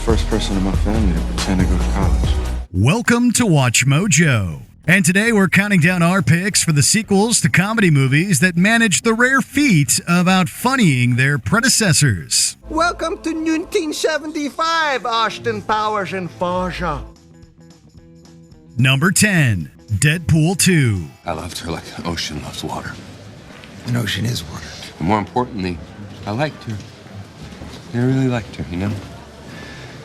First person in my family to pretend to go to college. Welcome to Watch Mojo. And today we're counting down our picks for the sequels to comedy movies that managed the rare feat of out-funnying their predecessors. Welcome to 1975, Austin Powers and Faja. Number 10, Deadpool II. I loved her like an ocean loves water. An ocean is water. And more importantly, I liked her. I really liked her, you know?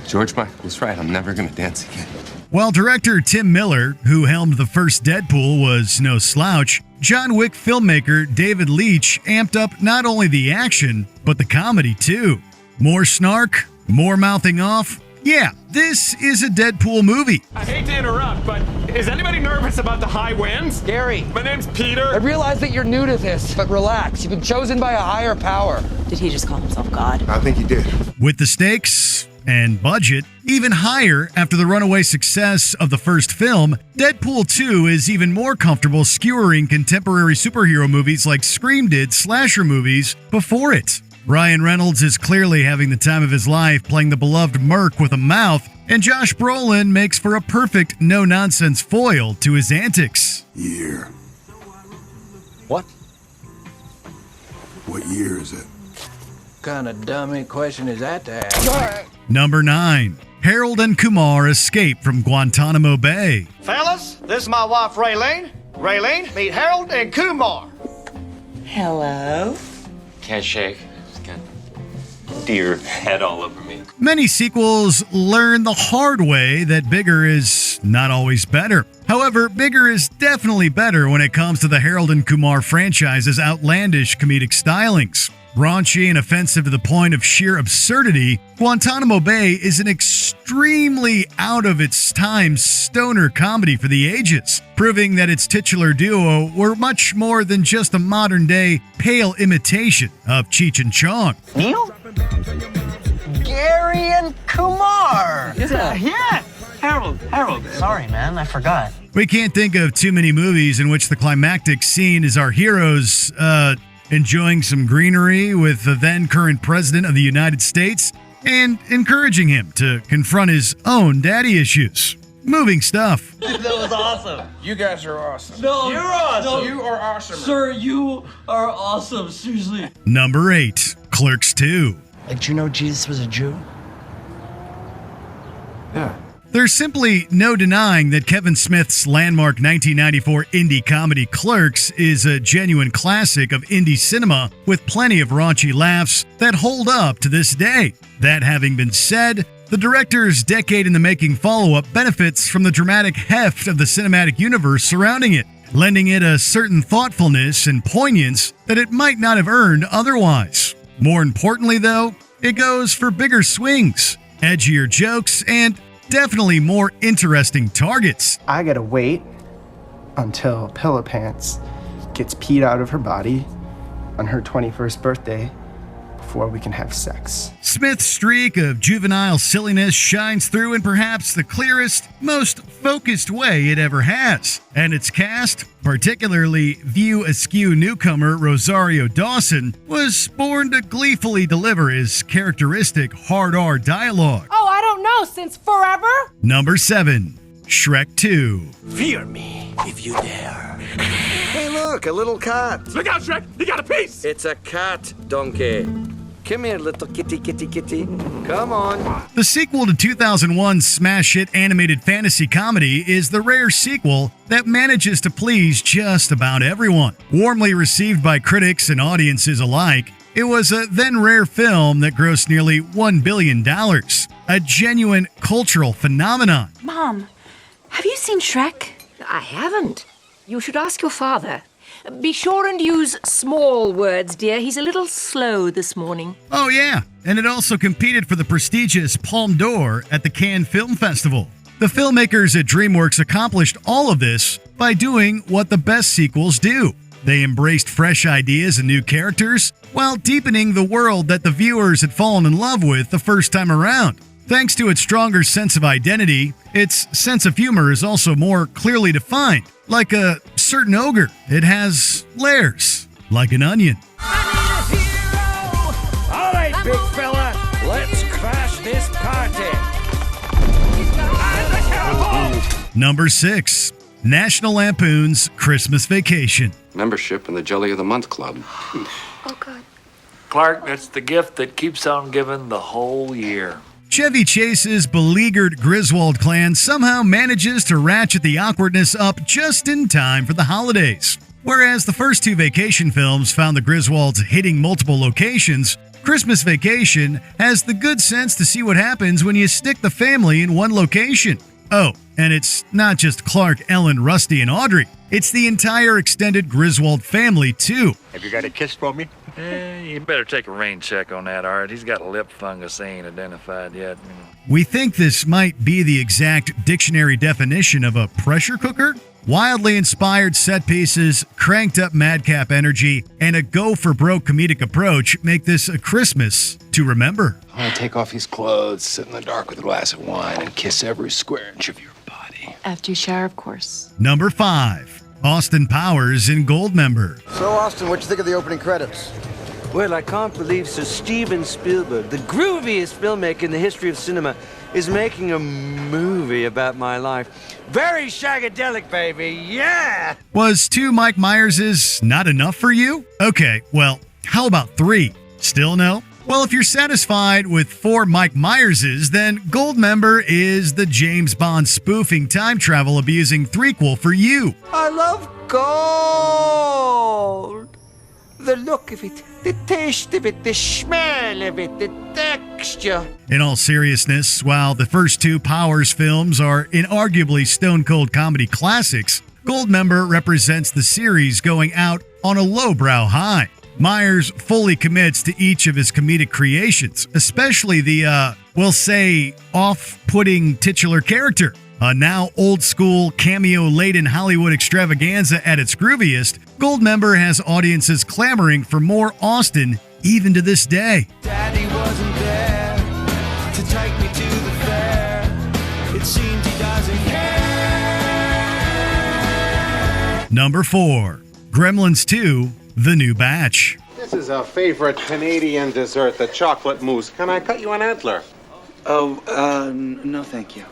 George Michael was right. I'm never going to dance again. While director Tim Miller, who helmed the first Deadpool, was no slouch, John Wick filmmaker David Leitch amped up not only the action, but the comedy too. More snark, more mouthing off. Yeah, this is a Deadpool movie. I hate to interrupt, but is anybody nervous about the high winds? Gary. My name's Peter. I realize that you're new to this, but relax. You've been chosen by a higher power. Did he just call himself God? I think he did. With the stakes and budget even higher after the runaway success of the first film, Deadpool 2 is even more comfortable skewering contemporary superhero movies like Scream did slasher movies before it. Ryan Reynolds is clearly having the time of his life playing the beloved merc with a mouth, and Josh Brolin makes for a perfect no-nonsense foil to his antics. Year. What? What year is it? Kind of dummy question is that to ask? Number 9. Harold and Kumar escape from Guantanamo Bay. Fellas, this is my wife, Raylene. Raylene, meet Harold and Kumar. Hello? Can't shake. Just got deer head all over me. Many sequels learn the hard way that bigger is not always better. However, bigger is definitely better when it comes to the Harold and Kumar franchise's outlandish comedic stylings. Raunchy and offensive to the point of sheer absurdity, Guantanamo Bay is an extremely out-of-its-time stoner comedy for the ages, proving that its titular duo were much more than just a modern-day pale imitation of Cheech and Chong. Neil? Gary and Kumar. Yeah. Harold. Sorry, man, I forgot. We can't think of too many movies in which the climactic scene is our heroes, enjoying some greenery with the then current president of the United States and encouraging him to confront his own daddy issues. Moving stuff. That was awesome. You guys are awesome. No, You're awesome. No, You are awesome. sir, you are awesome. Seriously. Number 8. Clerks II. Did you know Jesus was a Jew? Yeah. There's simply no denying that Kevin Smith's landmark 1994 indie comedy Clerks is a genuine classic of indie cinema with plenty of raunchy laughs that hold up to this day. That having been said, the director's decade-in-the-making follow-up benefits from the dramatic heft of the cinematic universe surrounding it, lending it a certain thoughtfulness and poignance that it might not have earned otherwise. More importantly, though, it goes for bigger swings, edgier jokes, and definitely more interesting targets. I gotta wait until Pillow Pants gets peed out of her body on her 21st birthday before we can have sex. Smith's streak of juvenile silliness shines through in perhaps the clearest, most focused way it ever has. And its cast, particularly View Askew newcomer Rosario Dawson, was born to gleefully deliver his characteristic hard R dialogue. Oh, I don't know, since forever? Number 7. Shrek 2. Fear me if you dare. Hey, look, a little cat. Look out, Shrek! You got a piece! It's a cat, donkey. Come here, little kitty. Come on. The sequel to 2001's smash hit animated fantasy comedy is the rare sequel that manages to please just about everyone. Warmly received by critics and audiences alike, it was a then rare film that grossed nearly $1 billion, a genuine cultural phenomenon. Mom, have you seen Shrek? I haven't. You should ask your father. Be sure and use small words, dear. He's a little slow this morning. Oh yeah, and it also competed for the prestigious Palme d'Or at the Cannes Film Festival. The filmmakers at DreamWorks accomplished all of this by doing what the best sequels do. They embraced fresh ideas and new characters while deepening the world that the viewers had fallen in love with the first time around. Thanks to its stronger sense of identity, its sense of humor is also more clearly defined. Like a certain ogre, it has layers, like an onion. All right, big fella, let's crash this party. Number 6. National Lampoon's Christmas Vacation. Membership in the Jelly of the Month Club. Oh, God. Clark, that's the gift that keeps on giving the whole year. Chevy Chase's beleaguered Griswold clan somehow manages to ratchet the awkwardness up just in time for the holidays. Whereas the first two vacation films found the Griswolds hitting multiple locations, Christmas Vacation has the good sense to see what happens when you stick the family in one location. Oh, and it's not just Clark, Ellen, Rusty, and Audrey. It's the entire extended Griswold family, too. Have you got a kiss for me? You better take a rain check on that, Art. He's got a lip fungus they ain't identified yet. We think this might be the exact dictionary definition of a pressure cooker. Wildly inspired set pieces, cranked up madcap energy, and a go-for-broke comedic approach make this a Christmas to remember. I want to take off his clothes, sit in the dark with a glass of wine, and kiss every square inch of your body. After you shower, of course. Number 5. Austin Powers in Goldmember. So, Austin, what'd you think of the opening credits? Well, I can't believe Sir Steven Spielberg, the grooviest filmmaker in the history of cinema, is making a movie about my life. Very shagadelic, baby, yeah! Was 2 Mike Myerses not enough for you? Okay, well, how about 3? Still no? Well, if you're satisfied with 4 Mike Myerses, then Goldmember is the James Bond spoofing time travel abusing threequel for you. I love gold! The look of it, the taste of it, the smell of it, the texture. In all seriousness, while the first 2 Powers films are inarguably stone-cold comedy classics, Goldmember represents the series going out on a lowbrow high. Myers fully commits to each of his comedic creations, especially the, we'll say, off-putting titular character. A now old-school, cameo-laden Hollywood extravaganza at its grooviest, Goldmember has audiences clamoring for more Austin even to this day. Daddy wasn't there to take me to the fair. It seems he doesn't care. Number 4. Gremlins II, The New Batch. This is a favorite Canadian dessert, the chocolate mousse. Can I cut you an antler? Oh, no thank you.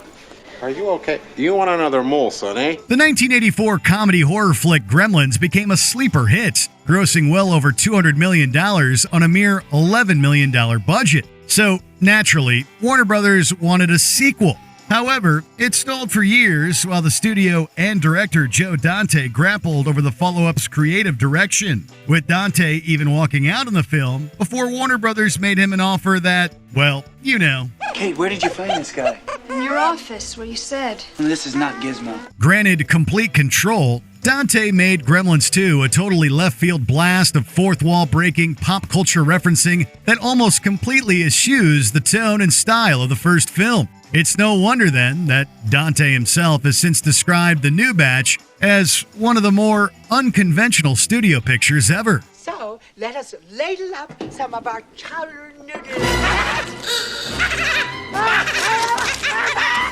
Are you okay? You want another Molson, eh? The 1984 comedy horror flick Gremlins became a sleeper hit, grossing well over $200 million on a mere $11 million budget. So, naturally, Warner Brothers wanted a sequel. However, it stalled for years while the studio and director Joe Dante grappled over the follow-up's creative direction, with Dante even walking out on the film before Warner Brothers made him an offer that, well, you know. Kate, where did you find this guy? In your office, where you said. This is not Gizmo. Granted complete control, Dante made Gremlins 2 a totally left-field blast of fourth-wall breaking pop culture referencing that almost completely eschews the tone and style of the first film. It's no wonder, then, that Dante himself has since described The New Batch as one of the more unconventional studio pictures ever. So, let us ladle up some of our chowder noodles.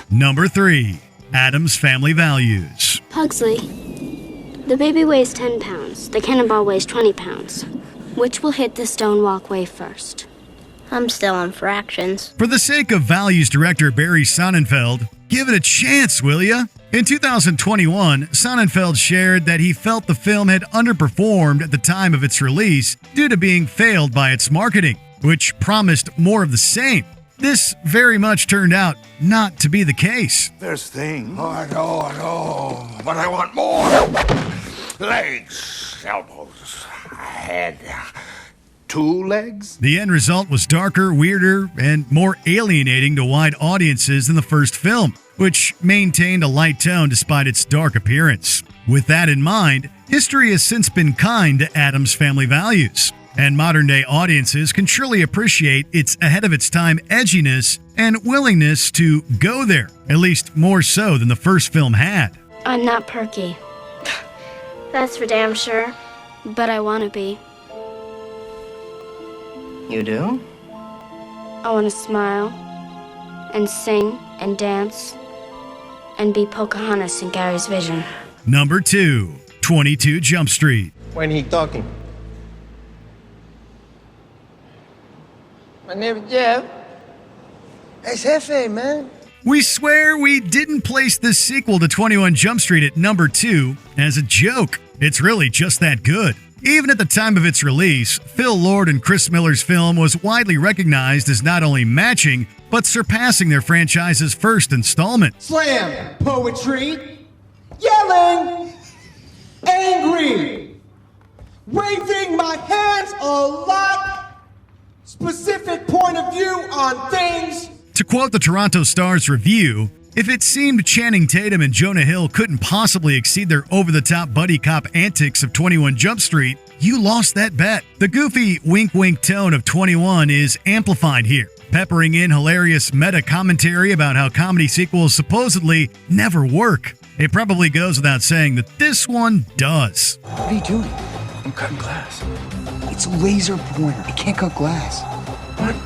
Number 3. Addams Family Values. Pugsley, the baby weighs 10 pounds. The cannonball weighs 20 pounds. Which will hit the stone walkway first? I'm still on fractions. For the sake of values director Barry Sonnenfeld, give it a chance, will ya? In 2021, Sonnenfeld shared that he felt the film had underperformed at the time of its release due to being failed by its marketing, which promised more of the same. This very much turned out not to be the case. There's things. Oh, I know, but I want more. Legs, elbows, head. 2 legs? The end result was darker, weirder, and more alienating to wide audiences than the first film, which maintained a light tone despite its dark appearance. With that in mind, history has since been kind to Addams Family Values, and modern-day audiences can truly appreciate its ahead-of-its-time edginess and willingness to go there, at least more so than the first film had. I'm not perky. That's for damn sure. But I want to be. You do? I want to smile and sing and dance and be Pocahontas in Gary's vision. Number 2. 22 Jump Street. When he talking? My name is Jeff. It's Jefe, man. We swear we didn't place this sequel to 21 Jump Street at number 2 as a joke. It's really just that good. Even at the time of its release, Phil Lord and Chris Miller's film was widely recognized as not only matching, but surpassing their franchise's first installment. Slam poetry, yelling, angry, waving my hands a lot, specific point of view on things. To quote the Toronto Star's review, if it seemed Channing Tatum and Jonah Hill couldn't possibly exceed their over-the-top buddy cop antics of 21 Jump Street, you lost that bet. The goofy wink-wink tone of 21 is amplified here, peppering in hilarious meta-commentary about how comedy sequels supposedly never work. It probably goes without saying that this one does. What are you doing? I'm cutting glass. It's a laser pointer. It can't cut glass. What?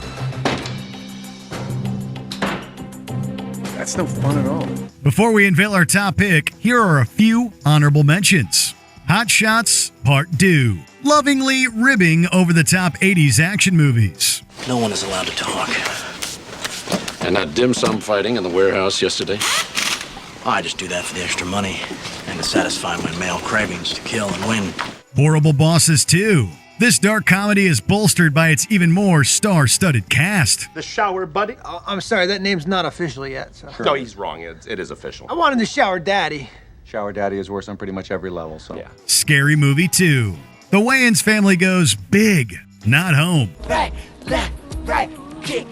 That's no fun at all. Before we unveil our top pick, here are a few honorable mentions. Hot Shots Part 2. Lovingly ribbing over the top 80s action movies. No one is allowed to talk. And that dim sum fighting in the warehouse yesterday? I just do that for the extra money and to satisfy my male cravings to kill and win. Horrible Bosses 2. This dark comedy is bolstered by its even more star-studded cast. The shower buddy? Oh, I'm sorry, that name's not official yet. So. No, he's wrong. It is official. I wanted the shower daddy. Shower daddy is worse on pretty much every level, so. Yeah. Scary Movie 2. The Wayans family goes big, not home. Right, left, right, kick.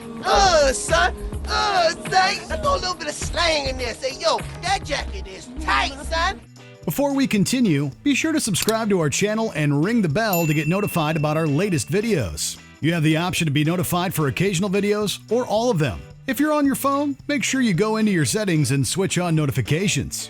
Son. Son. I throw a little bit of slang in there. Say, yo, that jacket is tight, son. Before we continue, be sure to subscribe to our channel and ring the bell to get notified about our latest videos. You have the option to be notified for occasional videos or all of them. If you're on your phone, make sure you go into your settings and switch on notifications.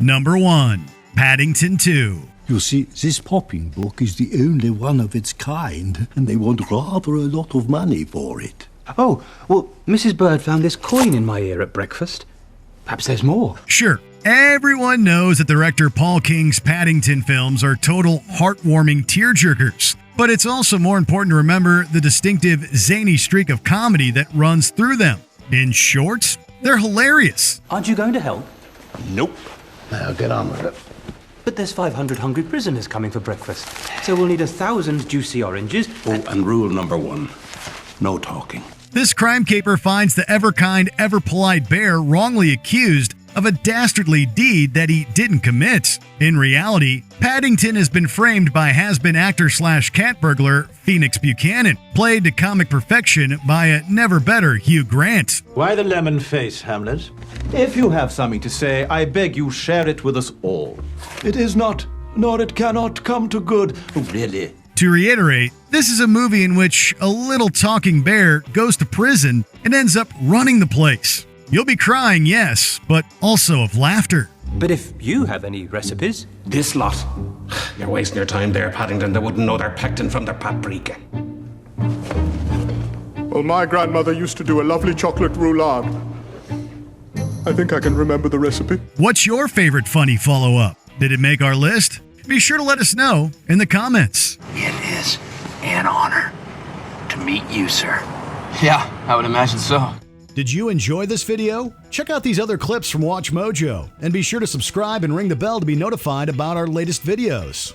Number 1. Paddington 2. You see, this popping book is the only one of its kind, and they want rather a lot of money for it. Oh, well, Mrs. Bird found this coin in my ear at breakfast. Perhaps there's more. Sure, everyone knows that director Paul King's Paddington films are total heartwarming tearjerkers. But it's also more important to remember the distinctive zany streak of comedy that runs through them. In short, they're hilarious. Aren't you going to help? Nope. Now get on with it. But there's 500 hungry prisoners coming for breakfast. So we'll need 1,000 juicy oranges. And rule number 1, no talking. This crime caper finds the ever-kind, ever-polite bear wrongly accused of a dastardly deed that he didn't commit. In reality, Paddington has been framed by has-been actor/cat burglar Phoenix Buchanan, played to comic perfection by a never-better Hugh Grant. Why the lemon face, Hamlet? If you have something to say, I beg you share it with us all. It is not, nor it cannot come to good. Really? To reiterate, this is a movie in which a little talking bear goes to prison and ends up running the place. You'll be crying, yes, but also of laughter. But if you have any recipes... This lot. You're wasting your time there, Paddington. They wouldn't know their pectin from their paprika. Well, my grandmother used to do a lovely chocolate roulade. I think I can remember the recipe. What's your favorite funny follow-up? Did it make our list? Be sure to let us know in the comments. It is an honor to meet you, sir. Yeah, I would imagine so. Did you enjoy this video? Check out these other clips from WatchMojo, and be sure to subscribe and ring the bell to be notified about our latest videos.